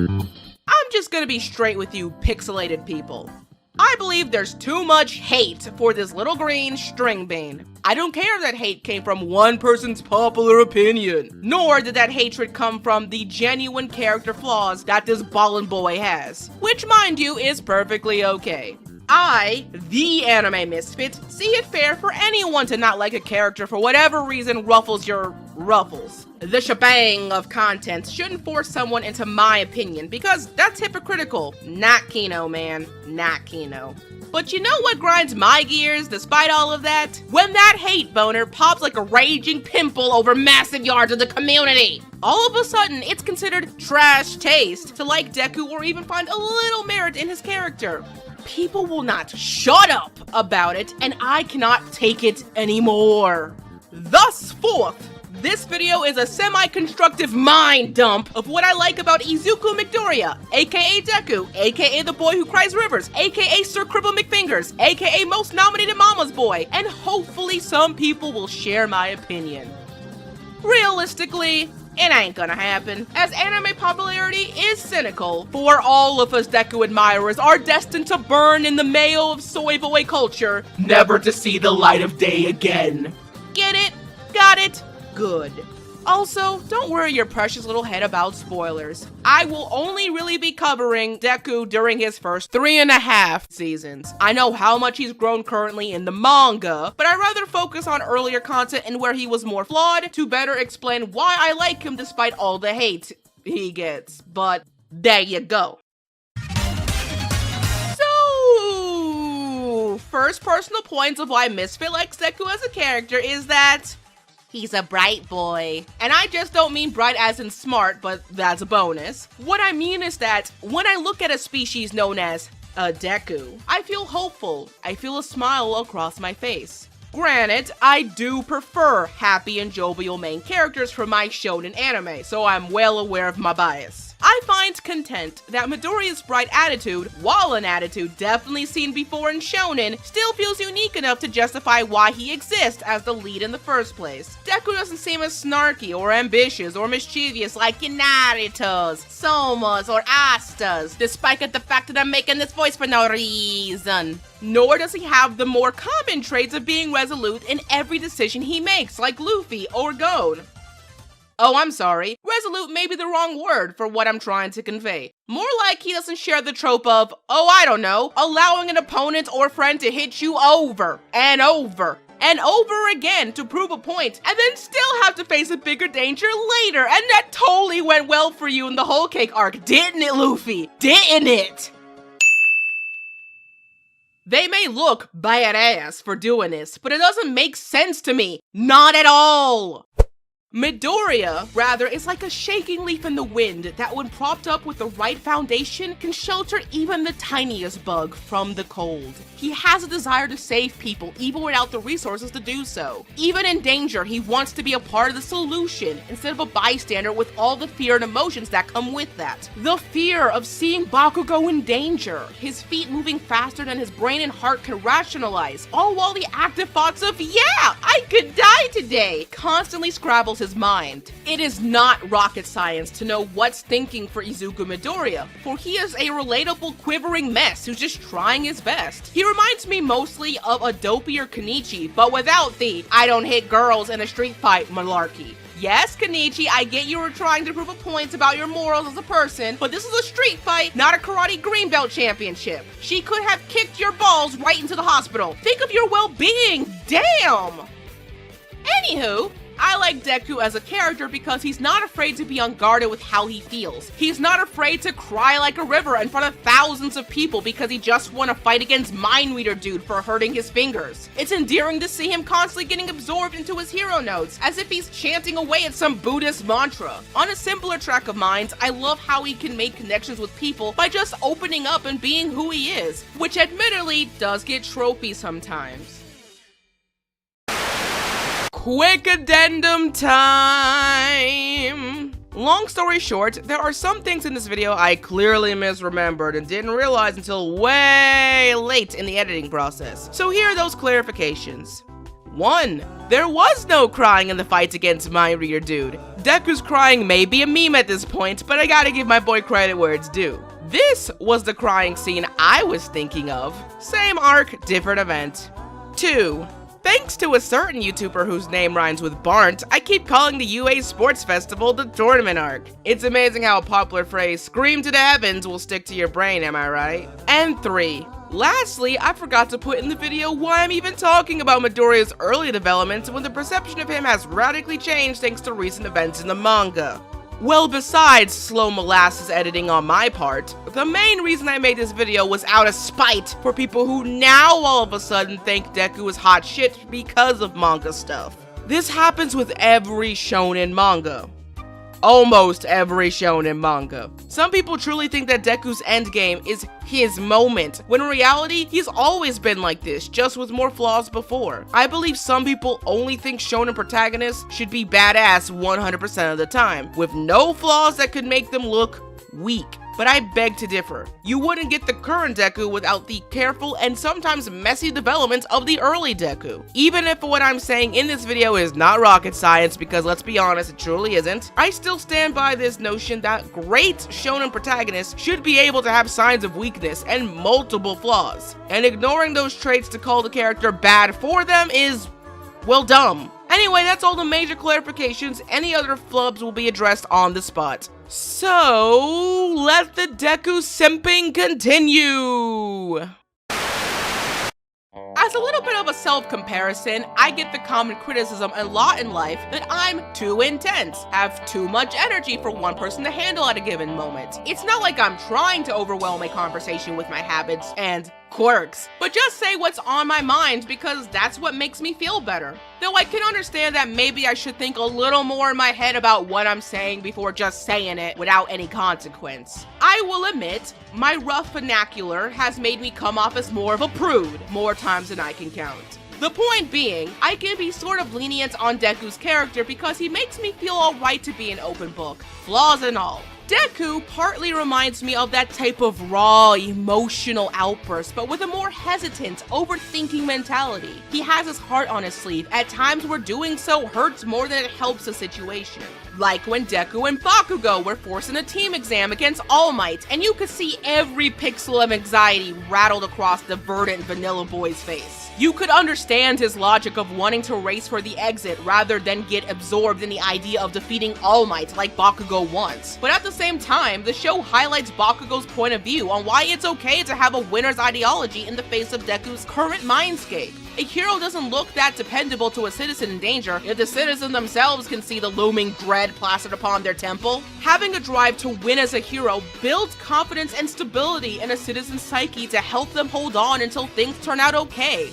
I'm just gonna be straight with you pixelated people. I believe there's too much hate for this little green string bean. I don't care that hate came from one person's popular opinion, nor did that hatred come from the genuine character flaws that this ballin' boy has, which mind you is perfectly okay. I, the anime misfit, see it fair for anyone to not like a character for whatever reason ruffles your ruffles. The shebang of content shouldn't force someone into my opinion because that's hypocritical. Not Kino, man. Not Kino. But you know what grinds my gears despite all of that? When that hate boner pops like a raging pimple over massive yards of the community. All of a sudden, it's considered trash taste to like Deku or even find a little merit in his character. People will not shut up about it, and I cannot take it anymore. Thus forth, this video is a semi-constructive mind dump of what I like about Izuku Midoriya, aka Deku, aka the boy who cries rivers, aka Sir Cribble McFingers, aka most nominated mama's boy, and hopefully some people will share my opinion. Realistically, it ain't gonna happen, as anime popularity is cynical, for all of us Deku admirers are destined to burn in the mayo of soy boy culture, never to see the light of day again. Get it? Got it? Good. Also, don't worry your precious little head about spoilers. I will only really be covering Deku during his first 3.5 seasons. I know how much he's grown currently in the manga, but I'd rather focus on earlier content and where he was more flawed to better explain why I like him despite all the hate he gets. But there you go. So, first personal points of why Misfit likes Deku as a character is that he's a bright boy. And I just don't mean bright as in smart, but that's a bonus. What I mean is that when I look at a species known as a Deku, I feel hopeful. I feel a smile across my face. Granted, I do prefer happy and jovial main characters for my shonen anime, so I'm well aware of my bias. I find content that Midoriya's bright attitude, while an attitude definitely seen before in shonen, still feels unique enough to justify why he exists as the lead in the first place. Deku doesn't seem as snarky or ambitious or mischievous like your Naruto's, Soma's, or Asta's, despite the fact that I'm making this voice for no reason. Nor does he have the more common traits of being resolute in every decision he makes, like Luffy or Gon. Oh, I'm sorry. Resolute may be the wrong word for what I'm trying to convey. More like he doesn't share the trope of, oh, I don't know, allowing an opponent or friend to hit you over and over and over again to prove a point, and then still have to face a bigger danger later, and that totally went well for you in the Whole Cake arc, didn't it, Luffy? Didn't it? They may look badass for doing this, but it doesn't make sense to me. Not at all! Midoriya, rather, is like a shaking leaf in the wind that when propped up with the right foundation can shelter even the tiniest bug from the cold. He has a desire to save people even without the resources to do so. Even in danger, he wants to be a part of the solution instead of a bystander with all the fear and emotions that come with that. The fear of seeing Bakugo in danger, his feet moving faster than his brain and heart can rationalize, all while the active thoughts of, yeah, I could die today, constantly scrabbles his mind. It is not rocket science to know what's thinking for Izuku Midoriya, for he is a relatable quivering mess who's just trying his best. He reminds me mostly of a dopier Kenichi, but without the I don't hit girls in a street fight malarkey. Yes, Kenichi, I get you were trying to prove a point about your morals as a person, but this is a street fight, not a karate green belt championship. She could have kicked your balls right into the hospital. Think of your well-being, damn! Anywho, I like Deku as a character because he's not afraid to be unguarded with how he feels. He's not afraid to cry like a river in front of thousands of people because he just won a fight against Mind Reader Dude for hurting his fingers. It's endearing to see him constantly getting absorbed into his hero notes, as if he's chanting away at some Buddhist mantra. On a simpler track of minds, I love how he can make connections with people by just opening up and being who he is, which admittedly does get tropey sometimes. Quick addendum time! Long story short, there are some things in this video I clearly misremembered and didn't realize until way late in the editing process. So here are those clarifications. 1. There was no crying in the fights against my rear dude. Deku's crying may be a meme at this point, but I gotta give my boy credit where it's due. This was the crying scene I was thinking of. Same arc, different event. 2. Thanks to a certain YouTuber whose name rhymes with Barnt, I keep calling the UA Sports Festival the tournament arc. It's amazing how a popular phrase, scream to the heavens, will stick to your brain, am I right? And 3. Lastly, I forgot to put in the video why I'm even talking about Midoriya's early developments when the perception of him has radically changed thanks to recent events in the manga. Well, besides slow molasses editing on my part, the main reason I made this video was out of spite for people who now all of a sudden think Deku is hot shit because of manga stuff. This happens with every shonen manga. Almost every shonen manga. Some people truly think that Deku's endgame is his moment, when in reality, he's always been like this, just with more flaws before. I believe some people only think shonen protagonists should be badass 100% of the time, with no flaws that could make them look weak. But I beg to differ. You wouldn't get the current Deku without the careful and sometimes messy developments of the early Deku. Even if what I'm saying in this video is not rocket science, because let's be honest, it truly isn't, I still stand by this notion that great shonen protagonists should be able to have signs of weakness and multiple flaws. And ignoring those traits to call the character bad for them is, well, dumb. Anyway, that's all the major clarifications. Any other flubs will be addressed on the spot. So, let the Deku simping continue! As a little bit of a self-comparison, I get the common criticism a lot in life that I'm too intense, have too much energy for one person to handle at a given moment. It's not like I'm trying to overwhelm a conversation with my habits and quirks, but just say what's on my mind because that's what makes me feel better. Though I can understand that maybe I should think a little more in my head about what I'm saying before just saying it without any consequence. I will admit, my rough vernacular has made me come off as more of a prude more times than I can count. The point being, I can be sort of lenient on Deku's character because he makes me feel alright to be an open book, flaws and all. Deku partly reminds me of that type of raw, emotional outburst, but with a more hesitant, overthinking mentality. He has his heart on his sleeve, at times where doing so hurts more than it helps the situation. Like when Deku and Bakugo were forced in a team exam against All Might, and you could see every pixel of anxiety rattled across the verdant vanilla boy's face. You could understand his logic of wanting to race for the exit rather than get absorbed in the idea of defeating All Might like Bakugo wants. But at the same time, the show highlights Bakugo's point of view on why it's okay to have a winner's ideology in the face of Deku's current mindscape. A hero doesn't look that dependable to a citizen in danger if the citizens themselves can see the looming dread plastered upon their temple. Having a drive to win as a hero builds confidence and stability in a citizen's psyche to help them hold on until things turn out okay.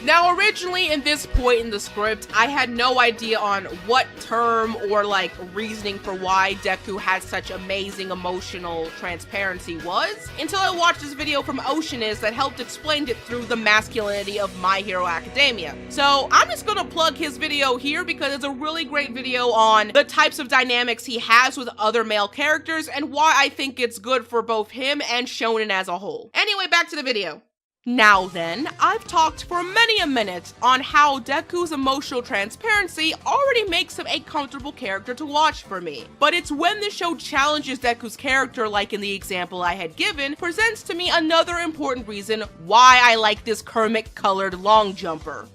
Now, originally in this point in the script, I had no idea on what term or reasoning for why Deku had such amazing emotional transparency was, until I watched this video from Oceanist that helped explain it through the masculinity of My Hero Academia. So I'm just gonna plug his video here because it's a really great video on the types of dynamics he has with other male characters and why I think it's good for both him and shonen as a whole. Anyway, back to the video. Now then, I've talked for many a minute on how Deku's emotional transparency already makes him a comfortable character to watch for me. But it's when the show challenges Deku's character, like in the example I had given, presents to me another important reason why I like this Kermit-colored long jumper.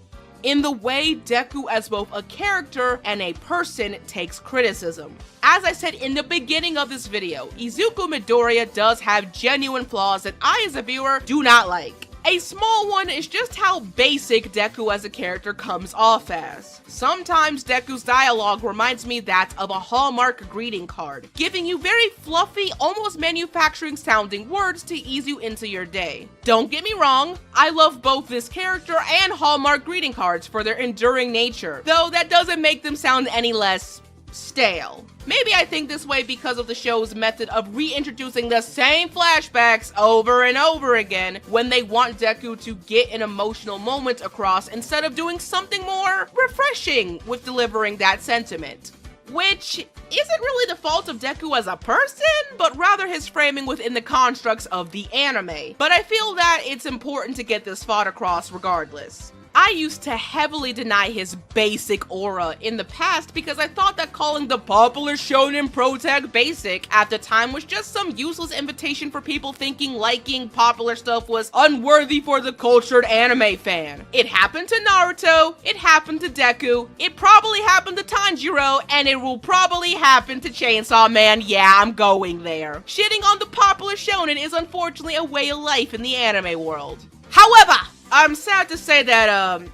In the way Deku as both a character and a person takes criticism. As I said in the beginning of this video, Izuku Midoriya does have genuine flaws that I as a viewer do not like. A small one is just how basic Deku as a character comes off as. Sometimes Deku's dialogue reminds me that of a Hallmark greeting card, giving you very fluffy, almost manufacturing sounding words to ease you into your day. Don't get me wrong, I love both this character and Hallmark greeting cards for their enduring nature, though that doesn't make them sound any less stale. Maybe I think this way because of the show's method of reintroducing the same flashbacks over and over again when they want Deku to get an emotional moment across instead of doing something more refreshing with delivering that sentiment. Which isn't really the fault of Deku as a person, but rather his framing within the constructs of the anime. But I feel that it's important to get this thought across regardless. I used to heavily deny his basic aura in the past because I thought that calling the popular shonen protag basic at the time was just some useless invitation for people thinking liking popular stuff was unworthy for the cultured anime fan. It happened to Naruto, it happened to Deku, it probably happened to Tanjiro, and it will probably happen to Chainsaw Man. Yeah, I'm going there. Shitting on the popular shonen is unfortunately a way of life in the anime world. However, I'm sad to say that,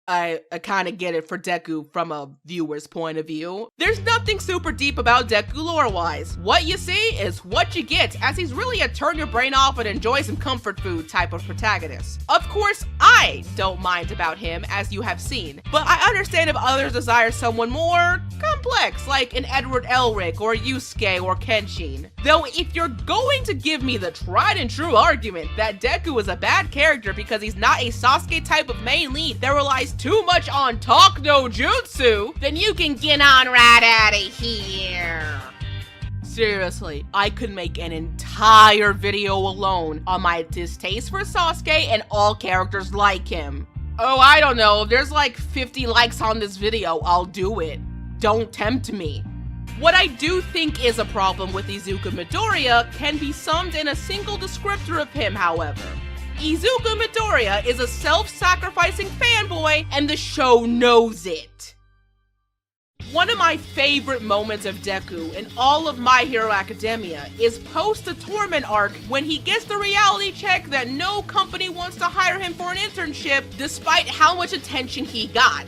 I kind of get it for Deku from a viewer's point of view. There's nothing super deep about Deku lore-wise. What you see is what you get, as he's really a turn your brain off and enjoy some comfort food type of protagonist. Of course, I don't mind about him, as you have seen, but I understand if others desire someone more complex, like an Edward Elric or Yusuke or Kenshin. Though if you're going to give me the tried and true argument that Deku is a bad character because he's not a Sasuke type of main lead that relies too much on talk no jutsu, then you can get on right out of here. Seriously, I could make an entire video alone on my distaste for Sasuke and all characters like him. Oh, I don't know, if there's like 50 likes on this video, I'll do it. Don't tempt me. What I do think is a problem with Izuku Midoriya can be summed in a single descriptor of him, however. Izuku Midoriya is a self-sacrificing fanboy, and the show knows it. One of my favorite moments of Deku in all of My Hero Academia is post the Torment arc when he gets the reality check that no company wants to hire him for an internship despite how much attention he got.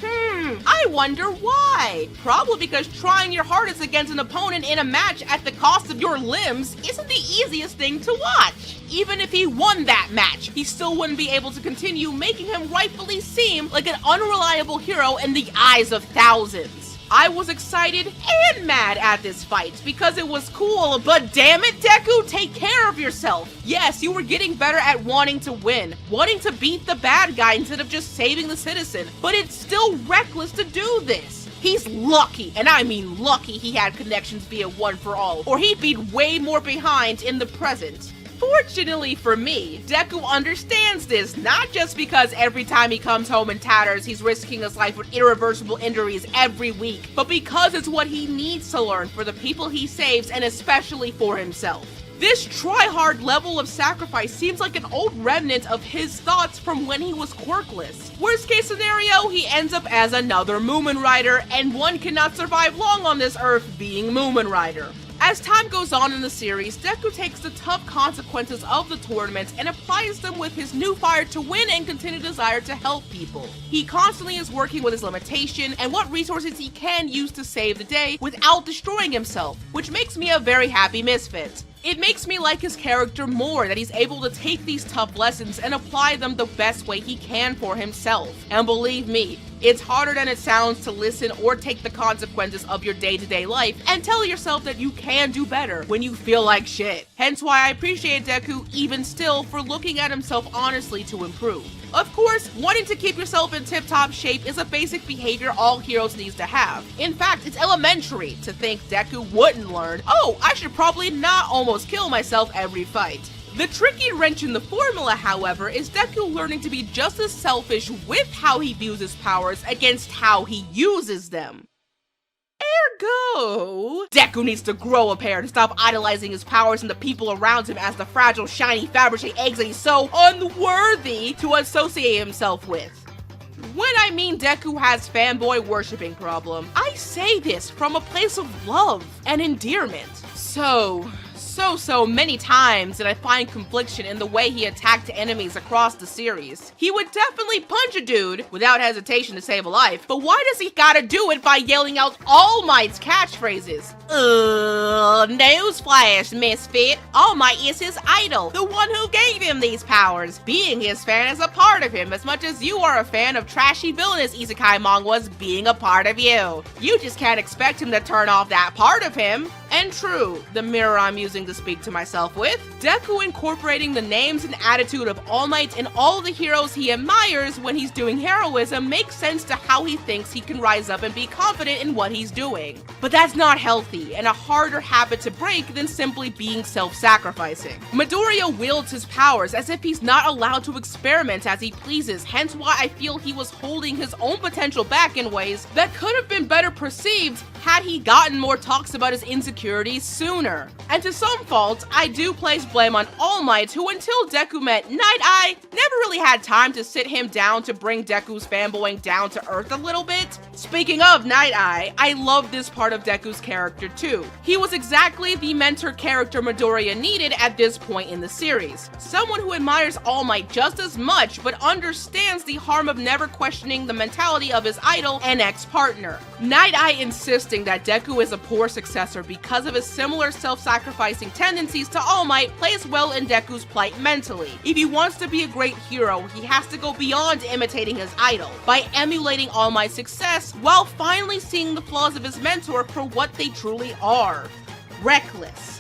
I wonder why. Probably because trying your hardest against an opponent in a match at the cost of your limbs isn't the easiest thing to watch. Even if he won that match, he still wouldn't be able to continue, making him rightfully seem like an unreliable hero in the eyes of thousands. I was excited and mad at this fight because it was cool, but damn it, Deku, take care of yourself. Yes, you were getting better at wanting to win, wanting to beat the bad guy instead of just saving the citizen, but it's still reckless to do this. He's lucky, and I mean lucky, he had connections via One For All, or he'd be way more behind in the present. Fortunately for me, Deku understands this, not just because every time he comes home in tatters, he's risking his life with irreversible injuries every week, but because it's what he needs to learn for the people he saves and especially for himself. This try-hard level of sacrifice seems like an old remnant of his thoughts from when he was quirkless. Worst case scenario, he ends up as another Moomin Rider, and one cannot survive long on this earth being Moomin Rider. As time goes on in the series, Deku takes the tough consequences of the tournament and applies them with his new fire to win and continued desire to help people. He constantly is working with his limitation and what resources he can use to save the day without destroying himself, which makes me a very happy Misfit. It makes me like his character more that he's able to take these tough lessons and apply them the best way he can for himself. And believe me, it's harder than it sounds to listen or take the consequences of your day-to-day life and tell yourself that you can do better when you feel like shit. Hence why I appreciate Deku even still for looking at himself honestly to improve. Of course, wanting to keep yourself in tip-top shape is a basic behavior all heroes need to have. In fact, it's elementary to think Deku wouldn't learn, oh, I should probably not almost kill myself every fight. The tricky wrench in the formula, however, is Deku learning to be just as selfish with how he views his powers against how he uses them. Ergo, Deku needs to grow a pair to stop idolizing his powers and the people around him as the fragile, shiny Fabergé eggs that he's so unworthy to associate himself with. When I mean Deku has fanboy worshipping problem, I say this from a place of love and endearment. So many times did I find confliction in the way he attacked enemies across the series. He would definitely punch a dude without hesitation to save a life, but why does he gotta do it by yelling out All Might's catchphrases? Newsflash, Misfit. All Might is his idol, the one who gave him these powers. Being his fan is a part of him as much as you are a fan of trashy villainous isekai mangas being a part of you. You just can't expect him to turn off that part of him. And true, the mirror I'm using to speak to myself with, Deku incorporating the names and attitude of All Might and all the heroes he admires when he's doing heroism makes sense to how he thinks he can rise up and be confident in what he's doing. But that's not healthy, and a harder habit to break than simply being self-sacrificing. Midoriya wields his powers as if he's not allowed to experiment as he pleases, hence why I feel he was holding his own potential back in ways that could have been better perceived had he gotten more talks about his insecurities sooner. And to some fault, I do place blame on All Might, who until Deku met Night Eye, never really had time to sit him down to bring Deku's fanboying down to earth a little bit. Speaking of Night Eye, I love this part of Deku's character too. He was exactly the mentor character Midoriya needed at this point in the series. Someone who admires All Might just as much, but understands the harm of never questioning the mentality of his idol and ex-partner. Night Eye insisting that Deku is a poor successor because of his similar self-sacrificing tendencies to All Might plays well in Deku's plight mentally. If he wants to be a great hero, he has to go beyond imitating his idol, by emulating All Might's success while finally seeing the flaws of his mentor for what they truly are: reckless.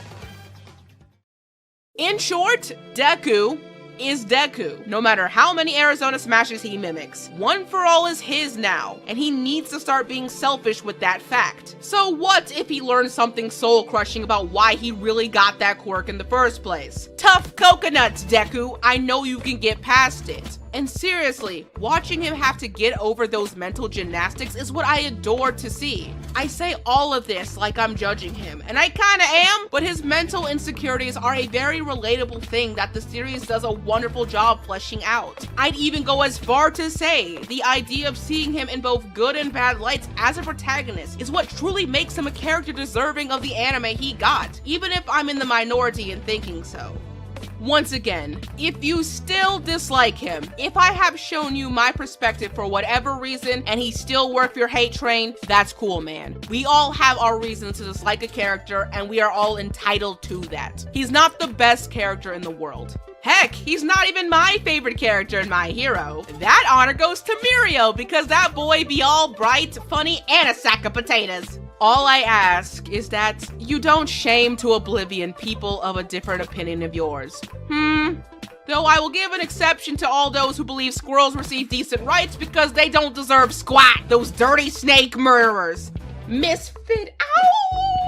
In short, Deku is Deku, no matter how many Arizona Smashes he mimics. One for All is his now, and he needs to start being selfish with that fact. So what if he learns something soul-crushing about why he really got that quirk in the first place? Tough coconuts, Deku, I know you can get past it. And seriously, watching him have to get over those mental gymnastics is what I adore to see. I say all of this like I'm judging him, and I kinda am, but his mental insecurities are a very relatable thing that the series does a wonderful job fleshing out. I'd even go as far to say the idea of seeing him in both good and bad lights as a protagonist is what truly makes him a character deserving of the anime he got, even if I'm in the minority in thinking so. Once again, if you still dislike him, if I have shown you my perspective for whatever reason and he's still worth your hate train, that's cool, man. We all have our reasons to dislike a character and we are all entitled to that. He's not the best character in the world. Heck, he's not even my favorite character in My Hero. That honor goes to Mirio because that boy be all bright, funny, and a sack of potatoes. All I ask is that you don't shame to oblivion people of a different opinion of yours. Though I will give an exception to all those who believe squirrels receive decent rights because they don't deserve squat. Those dirty snake murderers. Misfit, ow!